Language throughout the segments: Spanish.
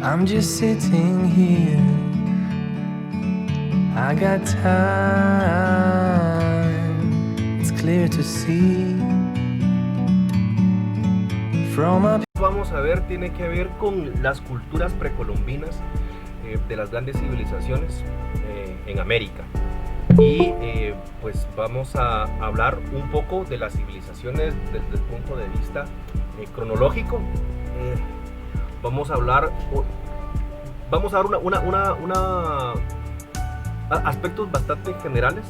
I'm just sitting here. I got time. It's clear to see. From up. Vamos a ver, tiene que ver con las culturas precolombinas de las grandes civilizaciones en América. Y pues vamos a hablar un poco de las civilizaciones desde el punto de vista cronológico. Vamos a dar aspectos bastante generales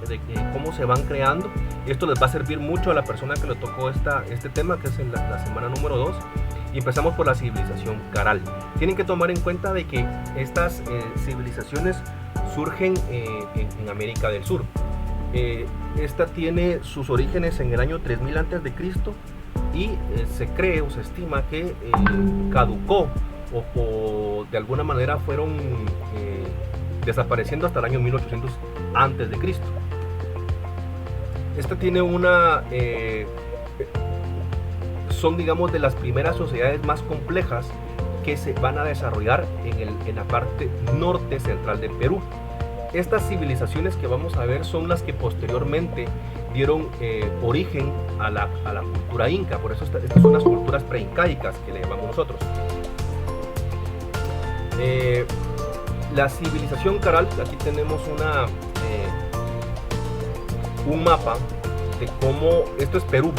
de cómo se van creando. Esto les va a servir mucho a la persona que le tocó este tema, que es en la semana número 2. Y empezamos por la civilización Caral. Tienen que tomar en cuenta de que estas civilizaciones surgen en América del Sur. Esta tiene sus orígenes en el año 3000 a.C. y se cree o se estima que caducó o de alguna manera fueron desapareciendo hasta el año 1800 a.C. Esta tiene son, digamos, de las primeras sociedades más complejas que se van a desarrollar en la parte norte central del Perú. Estas civilizaciones que vamos a ver son las que posteriormente dieron origen a la cultura inca. Por eso estas son las culturas preincaicas que le llamamos nosotros. La civilización Caral, aquí tenemos un mapa de cómo esto es Perú,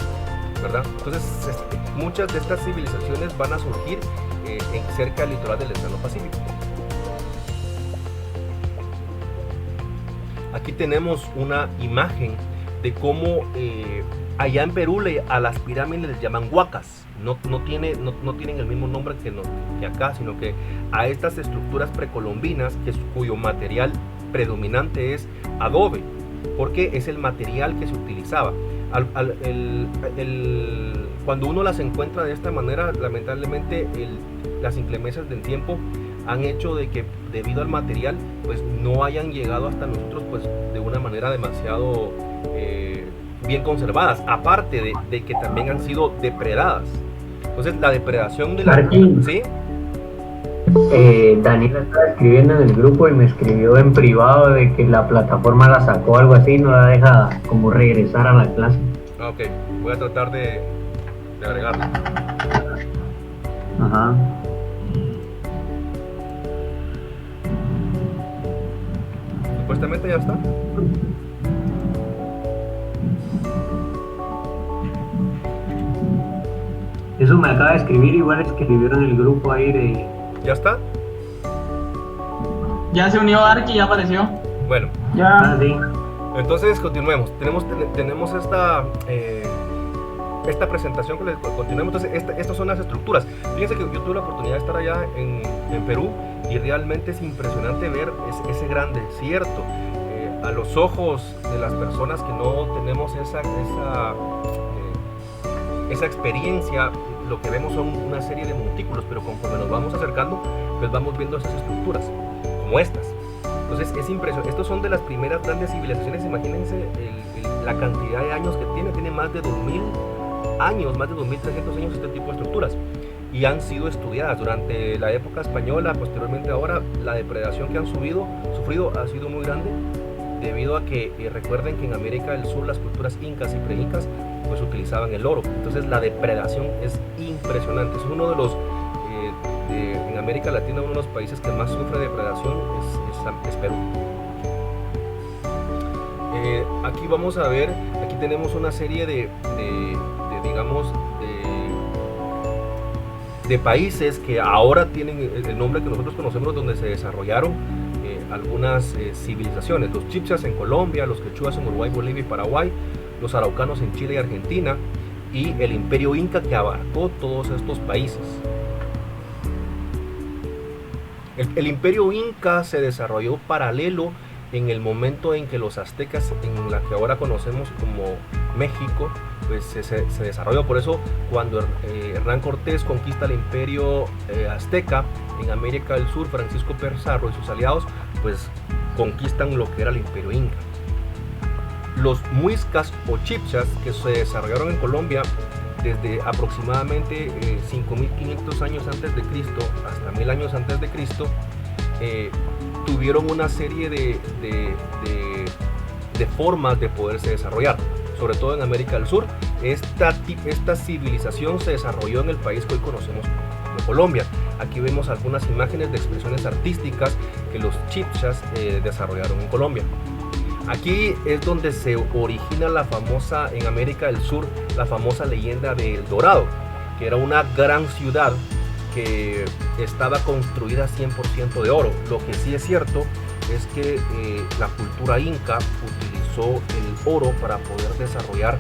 ¿verdad? Entonces muchas de estas civilizaciones van a surgir cerca del litoral del Océano Pacífico. Aquí tenemos una imagen de cómo allá en Perú a las pirámides les llaman huacas. No tienen el mismo nombre que acá, sino que a estas estructuras precolombinas cuyo material predominante es adobe, porque es el material que se utilizaba. Cuando uno las encuentra de esta manera, lamentablemente las inclemencias del tiempo han hecho de que debido al material pues no hayan llegado hasta nosotros pues de una manera demasiado bien conservadas, aparte de que también han sido depredadas. Entonces la depredación de la... ¿Sí? Daniela estaba escribiendo en el grupo y me escribió en privado de que la plataforma la sacó, algo así, no la deja como regresar a la clase. Ok, voy a tratar de agregarla. Ajá. Supuestamente ya está. Eso me acaba de escribir, igual escribieron en el grupo ahí de... ¿Ya está? Ya se unió Ark y ya apareció. Bueno. Ya. Sí. Entonces continuemos. Tenemos esta presentación que les continuemos. Entonces estas son las estructuras. Fíjense que yo tuve la oportunidad de estar allá en Perú y realmente es impresionante ver ese gran desierto. A los ojos de las personas que no tenemos esa experiencia, lo que vemos son una serie de montículos, pero conforme nos vamos acercando, pues vamos viendo esas estructuras, como estas. Entonces es impresionante. Estos son de las primeras grandes civilizaciones. Imagínense la cantidad de años que tiene más de 2000 años, más de 2300 años este tipo de estructuras. Y han sido estudiadas durante la época española, posteriormente ahora, la depredación que han sufrido ha sido muy grande, debido a que recuerden que en América del Sur las culturas incas y preincas pues utilizaban el oro. Entonces la depredación es impresionante. Es uno de los en América Latina, uno de los países que más sufre depredación es Perú. Aquí vamos a ver, aquí tenemos una serie de países que ahora tienen el nombre que nosotros conocemos, donde se desarrollaron algunas civilizaciones. Los chibchas en Colombia, los quechuas en Uruguay, Bolivia y Paraguay, los araucanos en Chile y Argentina, y el imperio inca que abarcó todos estos países. El imperio inca se desarrolló paralelo en el momento en que los aztecas, en la que ahora conocemos como México, pues se desarrolló. Por eso cuando Hernán Cortés conquista el imperio azteca en América del Sur, Francisco Pizarro y sus aliados pues conquistan lo que era el imperio inca. Los muiscas o chibchas que se desarrollaron en Colombia desde aproximadamente 5.500 años antes de Cristo hasta 1.000 años antes de Cristo, tuvieron una serie de formas de poderse desarrollar, sobre todo en América del Sur. Esta civilización se desarrolló en el país que hoy conocemos como Colombia. Aquí vemos algunas imágenes de expresiones artísticas que los chibchas desarrollaron en Colombia. Aquí es donde se origina la famosa, en América del Sur, la famosa leyenda de El Dorado, que era una gran ciudad que estaba construida 100% de oro. Lo que sí es cierto es que la cultura inca utilizó el oro para poder desarrollar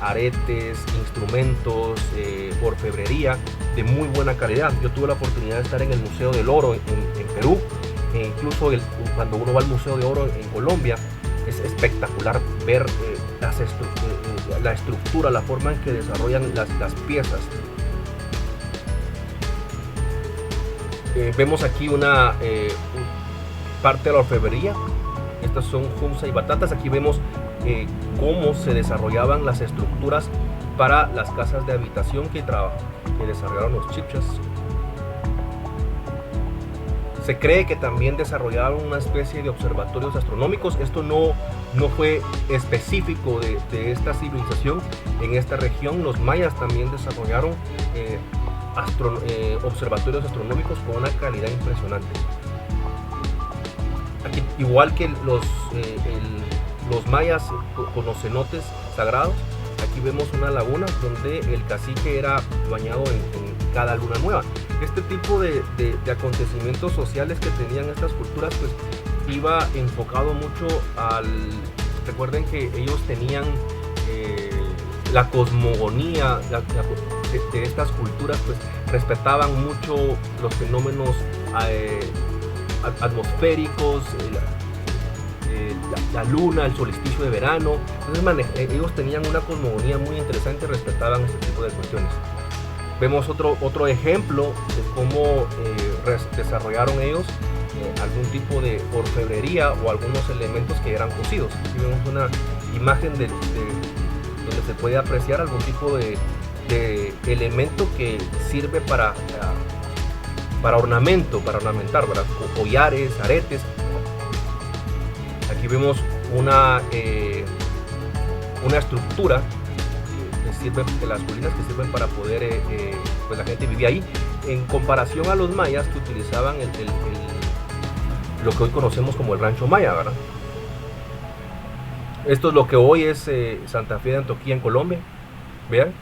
aretes, instrumentos, orfebrería de muy buena calidad. Yo tuve la oportunidad de estar en el Museo del Oro en Perú, e incluso cuando uno va al Museo de Oro en Colombia, es espectacular ver la estructura, la forma en que desarrollan las piezas. Vemos aquí una parte de la orfebrería. Estas son junza y batatas. Aquí vemos cómo se desarrollaban las estructuras para las casas de habitación que desarrollaron los chibchas. Se cree que también desarrollaron una especie de observatorios astronómicos. Esto no fue específico de esta civilización. En esta región los mayas también desarrollaron observatorios astronómicos con una calidad impresionante. Aquí, igual que los mayas con los cenotes sagrados, aquí vemos una laguna donde el cacique era bañado en cada luna nueva. Este tipo de acontecimientos sociales que tenían estas culturas, pues iba enfocado mucho recuerden que ellos tenían la cosmogonía de estas culturas, pues respetaban mucho los fenómenos atmosféricos, la luna, el solsticio de verano. Entonces ellos tenían una cosmogonía muy interesante y respetaban este tipo de cuestiones. Vemos otro ejemplo de cómo desarrollaron ellos algún tipo de orfebrería o algunos elementos que eran cosidos. Aquí vemos una imagen donde se puede apreciar algún tipo de elemento que sirve para ornamento, para ornamentar, ¿verdad? Collares, aretes. Aquí vemos una estructura de las colinas que sirven para poder, pues la gente vivía ahí, en comparación a los mayas que utilizaban lo que hoy conocemos como el rancho maya, ¿verdad? Esto es lo que hoy es Santa Fe de Antioquia en Colombia. Vean.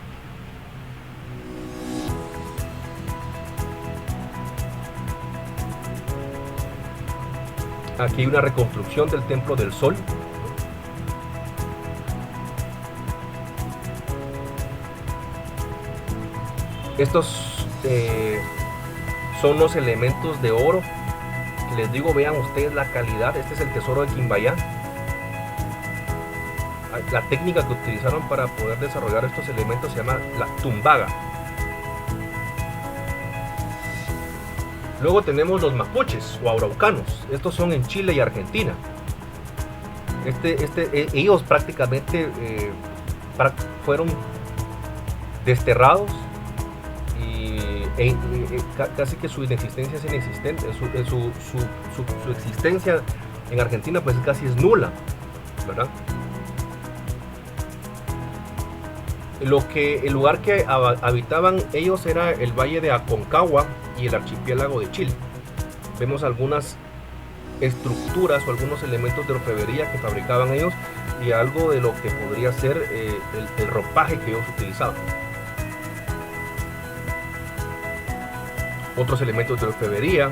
Aquí hay una reconstrucción del Templo del Sol. Estos son los elementos de oro que les digo. Vean ustedes la calidad. Este es el tesoro de Quimbayá. La técnica que utilizaron para poder desarrollar estos elementos se llama la tumbaga. Luego tenemos los mapuches o araucanos. Estos son en Chile y Argentina. Ellos prácticamente fueron desterrados y casi que su inexistencia es inexistente. Su existencia en Argentina pues casi es nula, ¿verdad? El lugar que habitaban ellos era el valle de Aconcagua y el archipiélago de Chile. Vemos algunas estructuras o algunos elementos de orfebrería que fabricaban ellos y algo de lo que podría ser el ropaje que ellos utilizaban. Otros elementos de orfebrería,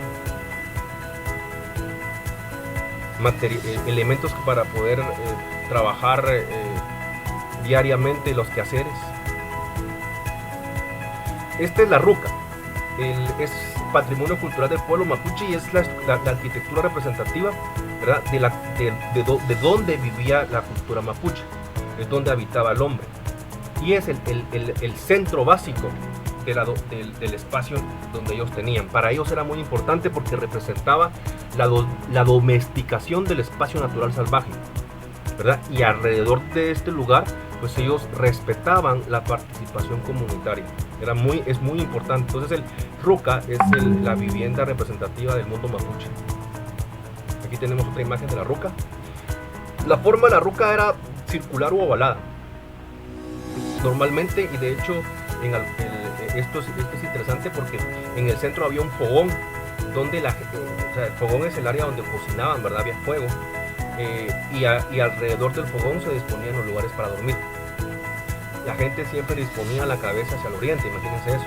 elementos para poder trabajar diariamente los quehaceres. Esta es la ruca. Es patrimonio cultural del pueblo mapuche y es la arquitectura representativa, ¿verdad? de donde vivía la cultura mapuche, es donde habitaba el hombre, y es el centro básico del espacio donde ellos tenían. Para ellos era muy importante porque representaba la domesticación del espacio natural salvaje, ¿verdad? Y alrededor de este lugar pues ellos respetaban la participación comunitaria. Es muy importante. Entonces el ruca es la vivienda representativa del mundo mapuche. Aquí tenemos otra imagen de la ruca. La forma de la ruca era circular o ovalada. Normalmente, y de hecho esto es interesante porque en el centro había un fogón donde el fogón es el área donde cocinaban, ¿verdad? Había fuego. Y alrededor del fogón se disponían los lugares para dormir. La gente siempre disponía la cabeza hacia el oriente, imagínense eso,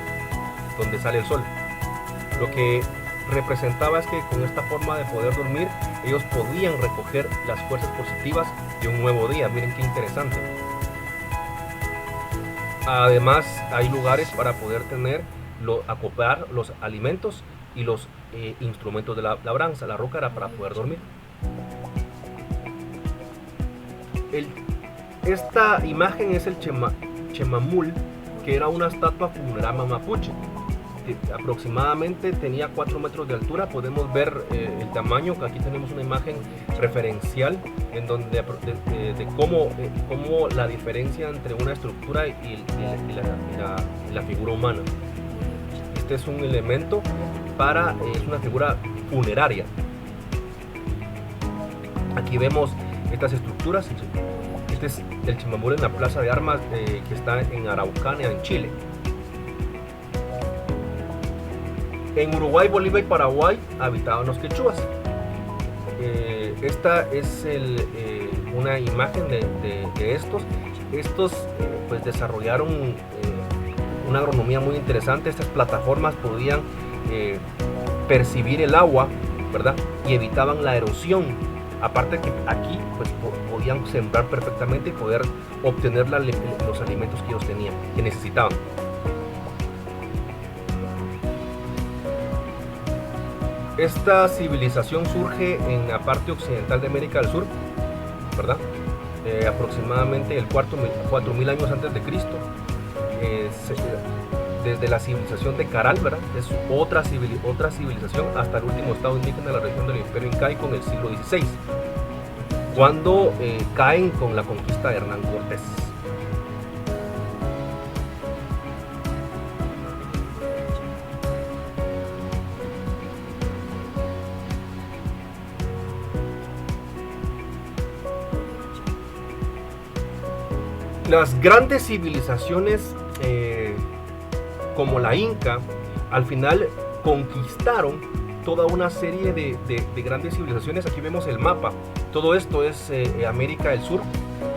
donde sale el sol. Lo que representaba es que con esta forma de poder dormir, ellos podían recoger las fuerzas positivas de un nuevo día. Miren qué interesante. Además, hay lugares para poder acoplar los alimentos y los instrumentos de la labranza. La roca era para poder dormir. Esta imagen es el Chemamul, que era una estatua funeraria mapuche. Aproximadamente tenía 4 metros de altura. Podemos ver el tamaño, que aquí tenemos una imagen referencial en donde de cómo la diferencia entre una estructura y la figura humana. Este es un elemento es una figura funeraria. Aquí vemos estas estructuras. Este es el Chemamul en la plaza de armas que está en Araucanía, en Chile. En Uruguay, Bolivia y Paraguay habitaban los quechuas. Esta es una imagen de estos. Estos pues desarrollaron una agronomía muy interesante. Estas plataformas podían percibir el agua, ¿verdad? Y evitaban la erosión. Aparte que aquí pues podían sembrar perfectamente y poder obtener los alimentos que ellos tenían, que necesitaban. Esta civilización surge en la parte occidental de América del Sur, ¿verdad? Aproximadamente el 4000 años antes de Cristo. Desde la civilización de Caral, ¿verdad? Es otra civilización hasta el último estado indígena de la región del Imperio Incaico en el siglo XVI, cuando caen con la conquista de Hernán Cortés. Las grandes civilizaciones como la Inca al final conquistaron toda una serie de grandes civilizaciones. Aquí vemos el mapa. Todo esto es América del Sur.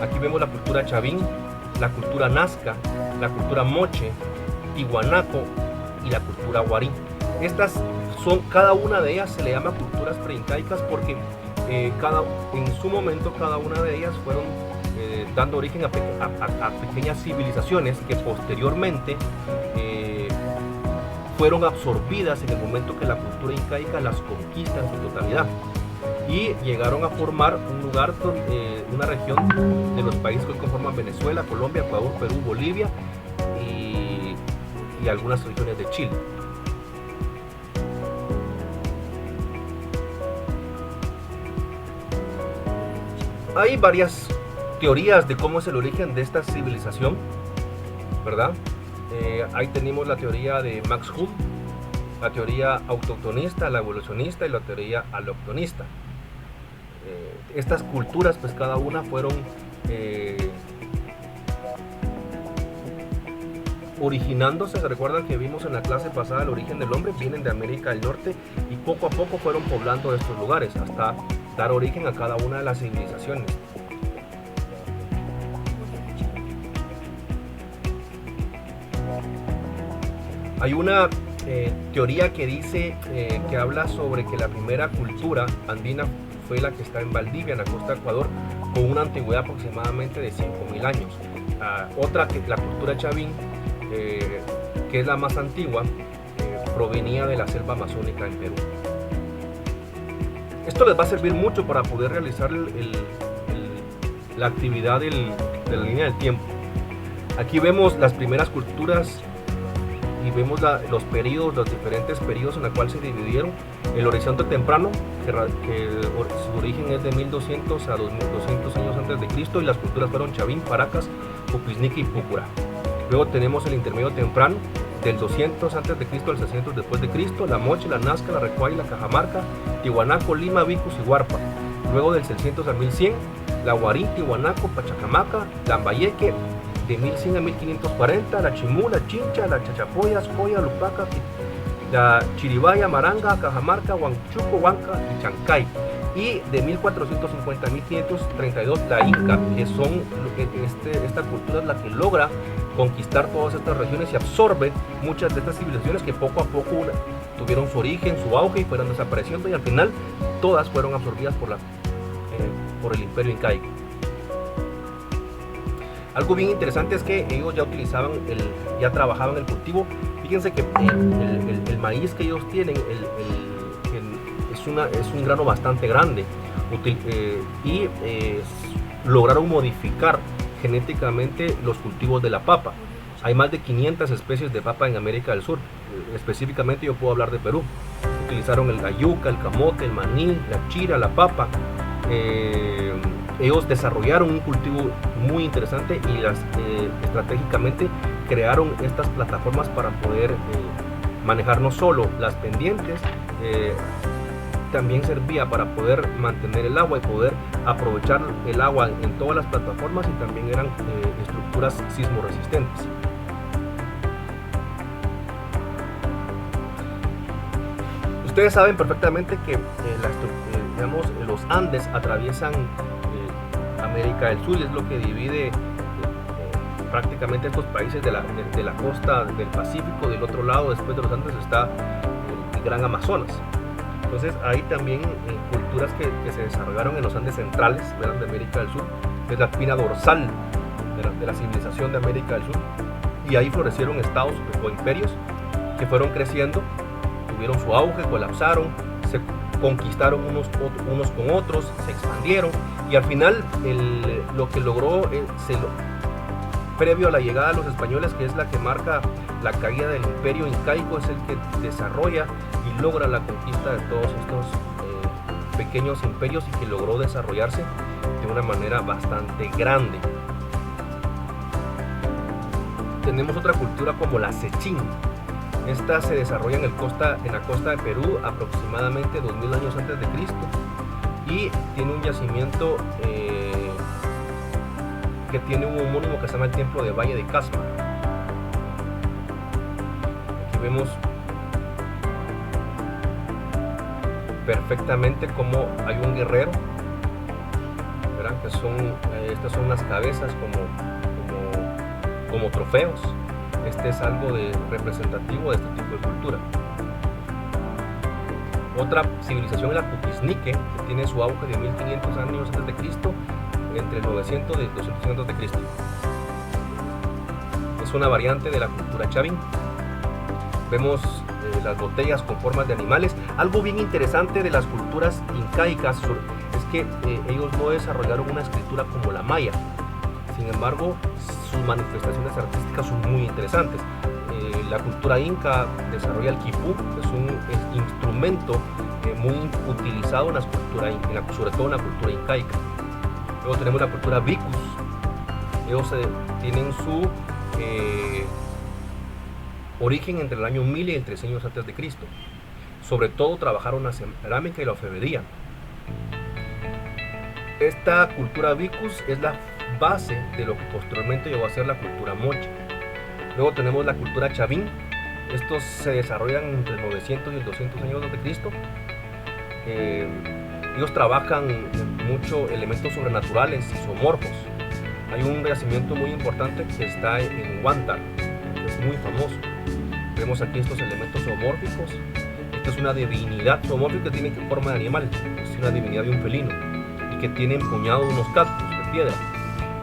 Aquí vemos la cultura Chavín, la cultura Nazca, la cultura Moche, Tiwanaco y la cultura Guarí. Cada una de ellas se le llama culturas preincaicas porque en su momento cada una de ellas fueron dando origen a pequeñas civilizaciones que posteriormente fueron absorbidas en el momento que la cultura incaica las conquista en su totalidad y llegaron a formar un lugar, una región de los países que conforman Venezuela, Colombia, Ecuador, Perú, Bolivia y algunas regiones de Chile. Hay varias teorías de cómo es el origen de esta civilización, ¿verdad? Ahí tenemos la teoría de Max Huth, la teoría autoctonista, la evolucionista y la teoría aloctonista. Estas culturas, pues cada una fueron originándose. Se recuerdan que vimos en la clase pasada el origen del hombre, vienen de América del Norte y poco a poco fueron poblando estos lugares hasta dar origen a cada una de las civilizaciones. Hay una teoría que dice, que habla sobre que la primera cultura andina fue la que está en Valdivia, en la costa de Ecuador, con una antigüedad aproximadamente de 5000 años. Otra, que la cultura Chavín, que es la más antigua, provenía de la selva amazónica en Perú. Esto les va a servir mucho para poder realizar la actividad de la línea del tiempo. Aquí vemos las primeras culturas y vemos los diferentes periodos en los cuales se dividieron. El horizonte temprano, que su origen es de 1200 a 2200 años antes de Cristo, y las culturas fueron Chavín, Paracas, Pupisnique y Púcura. Luego tenemos el intermedio temprano, del 200 a.C. al 600 después de Cristo, la Moche, la Nazca, la Recuay, la Cajamarca, Tiwanaco, Lima, Vicus y Huarpa. Luego del 600 al 1100, la Guarín, Tiwanaco, Pachacamaca, Lambayeque, de 1100 a 1540, la Chimú, la Chincha, la Chachapoya, Coya, Lupaca, la Chiribaya, Maranga, Cajamarca, Huanchuco, Huanca y Chancay. Y de 1450 a 1532 la Inca, que son esta cultura es la que logra conquistar todas estas regiones y absorbe muchas de estas civilizaciones que poco a poco tuvieron su origen, su auge y fueron desapareciendo, y al final todas fueron absorbidas por el imperio incaico. Algo bien interesante es que ellos ya trabajaban el cultivo. Fíjense que el maíz que ellos tienen es un grano bastante grande, y lograron modificar genéticamente los cultivos de la papa. Hay más de 500 especies de papa en América del Sur. Específicamente yo puedo hablar de Perú. Utilizaron la yuca, el camote, el maní, la chira, la papa. Ellos desarrollaron un cultivo muy interesante y estratégicamente crearon estas plataformas para poder manejar no solo las pendientes, también servía para poder mantener el agua y poder aprovechar el agua en todas las plataformas, y también eran estructuras sismoresistentes. Ustedes saben perfectamente que los Andes atraviesan América del Sur, y es lo que divide prácticamente estos países de la costa del Pacífico. Del otro lado, después de los Andes, está el Gran Amazonas. Entonces hay también culturas que se desarrollaron en los Andes centrales, ¿verdad?, de América del Sur. Es la espina dorsal de la civilización de América del Sur, y ahí florecieron estados o imperios que fueron creciendo, tuvieron su auge, colapsaron, se conquistaron unos con otros, se expandieron, y al final lo que logró previo a la llegada de los españoles, que es la que marca la caída del imperio incaico, es el que desarrolla y logra la conquista de todos estos pequeños imperios, y que logró desarrollarse de una manera bastante grande. Tenemos otra cultura como la Sechín. Esta se desarrolla en la costa de Perú aproximadamente 2000 años antes de Cristo, y tiene un yacimiento que tiene un homónimo que se llama el Templo de Valle de Casma. Aquí vemos perfectamente cómo hay un guerrero, ¿verdad?, que estas son las cabezas como trofeos. Este es algo representativo de este tipo de cultura. Otra civilización es la Pupisnique, que tiene su auge de 1500 años antes de Cristo, entre el 900 y 200 años de Cristo. Es una variante de la cultura chavín. Vemos las botellas con formas de animales. Algo bien interesante de las culturas incaicas es que ellos no desarrollaron una escritura como la maya. Sin embargo, sus manifestaciones artísticas son muy interesantes. La cultura inca desarrolla el quipú, que es un instrumento muy utilizado sobre todo en la cultura incaica. Luego tenemos la cultura vicus. Ellos tienen su origen entre el año 1000 y el 3 años antes de Cristo. Sobre todo trabajaron la cerámica y la orfebrería. Esta cultura vicus es la base de lo que posteriormente llegó a ser la cultura moche. Luego tenemos la cultura chavín. Estos se desarrollan entre el 900 y el 200 años antes de Cristo. Ellos trabajan mucho elementos sobrenaturales y zoomorfos. Hay un yacimiento muy importante que está en Huántar, que es muy famoso. Vemos aquí estos elementos zoomórficos. Esta es una divinidad zoomórfica que tiene forma de animal, es una divinidad de un felino, y que tiene empuñados unos cactus de piedra.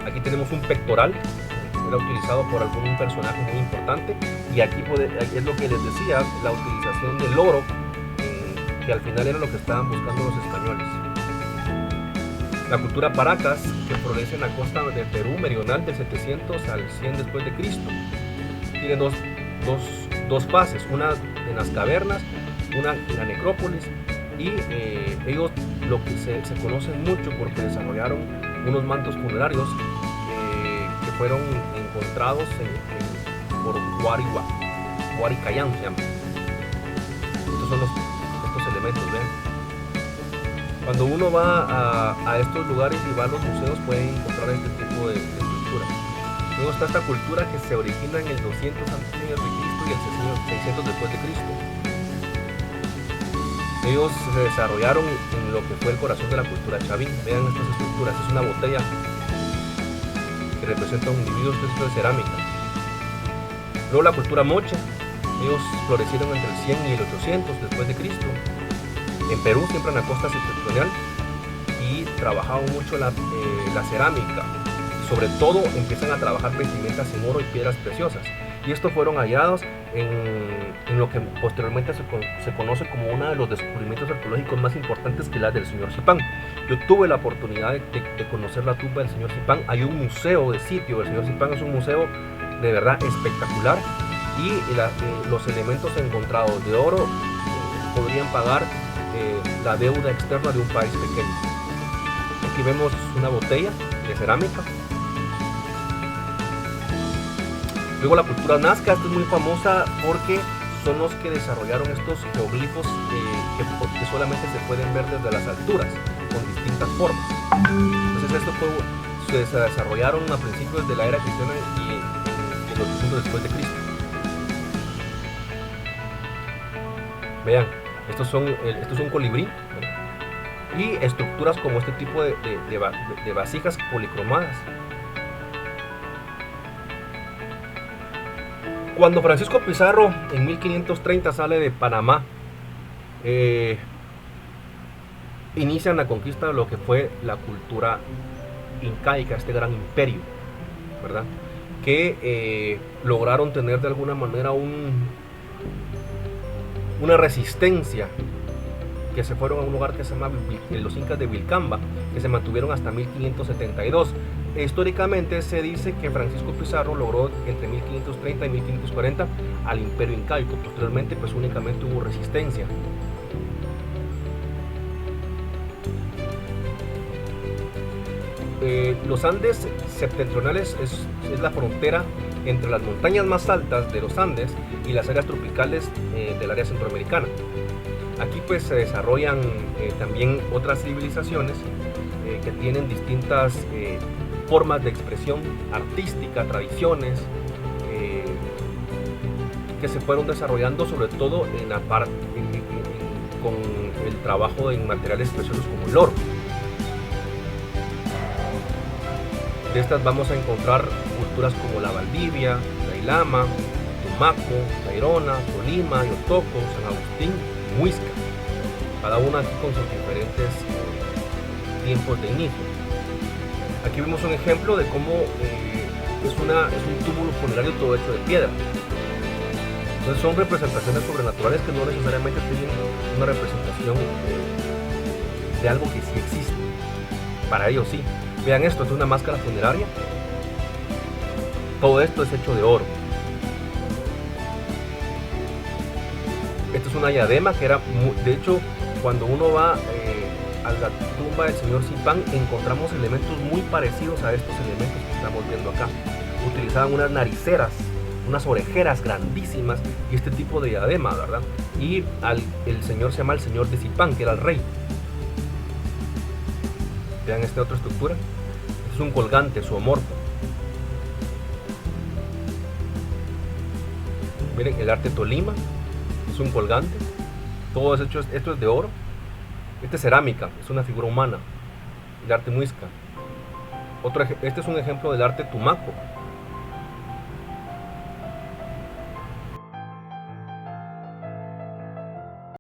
Aquí tenemos un pectoral, era utilizado por algún personaje muy importante, y aquí es lo que les decía, la utilización del oro, que al final era lo que estaban buscando los españoles. La cultura Paracas, que florece en la costa de Perú meridional del 700 al 100 después de Cristo. Tiene dos fases, una en las cavernas, una en la necrópolis, y ellos lo que se conocen mucho porque desarrollaron unos mantos funerarios que fueron encontrados por Huaricayán, se llama. Estos son estos elementos, vean. Cuando uno va a estos lugares y va a los museos, pueden encontrar este tipo de estructuras. Luego está esta cultura que se origina en el 200 a.C. y el 600 después de Cristo. Ellos se desarrollaron en lo que fue el corazón de la cultura chavín. Vean estas estructuras, es una botella que representa un individuo, esto es de cerámica. Luego la cultura moche, ellos florecieron entre el 100 y el 800 después de Cristo. En Perú, siempre en la costa septentrional, y trabajaban mucho la cerámica. Sobre todo empiezan a trabajar vestimentas en oro y piedras preciosas. Y estos fueron hallados en lo que posteriormente se conoce como uno de los descubrimientos arqueológicos más importantes, que es la del señor Zipán. Yo tuve la oportunidad de conocer la tumba del señor Zipán. Hay un museo de sitio del señor Zipán, es un museo de verdad espectacular, y los elementos encontrados de oro podrían pagar la deuda externa de un país pequeño. Aquí vemos una botella de cerámica. Luego la cultura nazca, esta es muy famosa porque son los que desarrollaron estos geoglifos que solamente se pueden ver desde las alturas, con distintas formas. Entonces estos se desarrollaron a principios de la era cristiana y en los 800 después de Cristo. Vean, esto es un colibrí, ¿no? Y estructuras como este tipo de vasijas policromadas. Cuando Francisco Pizarro en 1530 sale de Panamá, inician la conquista de lo que fue la cultura incaica, este gran imperio, ¿verdad? Que lograron tener de alguna manera una resistencia, que se fueron a un lugar que se llama los Incas de Vilcamba, que se mantuvieron hasta 1572. Históricamente se dice que Francisco Pizarro logró entre 1530 y 1540 al imperio incaico. Posteriormente pues únicamente hubo resistencia. Los Andes septentrionales es la frontera entre las montañas más altas de los Andes y las áreas tropicales del área centroamericana. Aquí pues se desarrollan también otras civilizaciones que tienen distintas formas de expresión artística, tradiciones que se fueron desarrollando sobre todo con el trabajo en materiales preciosos como el oro. De estas vamos a encontrar culturas como la Valdivia, la Ilama, Tumaco, Tayrona, Tolima, Yotoco, San Agustín, Muisca, cada una aquí con sus diferentes tiempos de inicio. Aquí vemos un ejemplo de cómo es un túmulo funerario todo hecho de piedra. Entonces son representaciones sobrenaturales que no necesariamente tienen una representación de algo que sí existe. Para ellos sí. Vean esto, es una máscara funeraria. Todo esto es hecho de oro. Esto es una diadema que era, de hecho, cuando uno va a la tumba del señor Zipán, encontramos elementos muy parecidos a estos elementos que estamos viendo acá. Utilizaban unas nariceras, unas orejeras grandísimas y este tipo de diadema, ¿verdad? Y el señor se llama el señor de Zipán, que era el rey. Vean esta otra estructura. Este es un colgante zoomorfo. Miren el arte Tolima. Es un colgante. Todo es hecho, esto es de oro. Este es cerámica, es una figura humana. El arte Muisca. Este es un ejemplo del arte Tumaco.